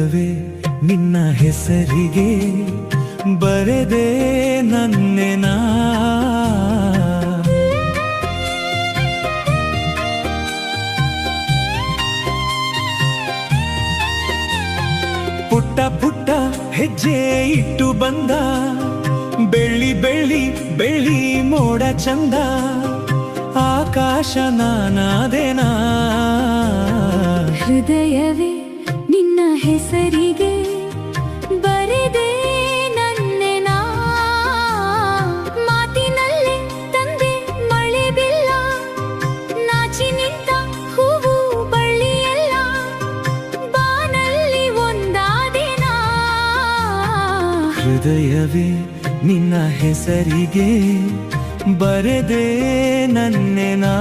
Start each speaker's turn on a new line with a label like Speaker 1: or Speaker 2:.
Speaker 1: ಹೃದಯವೇ ನಿನ್ನ ಹೆಸರಿಗೆ ಬರೆದೆ ನನ್ನೆನಾ. ಪುಟ್ಟ ಪುಟ್ಟ ಹೆಜ್ಜೆ ಇಟ್ಟು ಬಂದ ಬೆಳ್ಳಿ ಬೆಳ್ಳಿ ಬೆಳ್ಳಿ ಮೋಡ ಚಂದ, ಆಕಾಶ ನಾನಾದೆನಾ.
Speaker 2: ಹೃದಯವೇ ನಿನ್ನ ಹೆಸರಿಗೆ ಬರೆದೆ ನನ್ನೆನಾ. ಮಾತಿನಲ್ಲೇ ತಂದೆ ಮಳೆ ಬಿಲ್ಲ, ನಾಚಿ ನಿಂತ ಹೂವು ಬಳ್ಳಿಯೆಲ್ಲ, ಬಾನಲ್ಲಿ ಒಂದಾದೆನಾ.
Speaker 1: ಹೃದಯವೇ ನಿನ್ನ ಹೆಸರಿಗೆ ಬರೆದೆ ನನ್ನೆನಾ.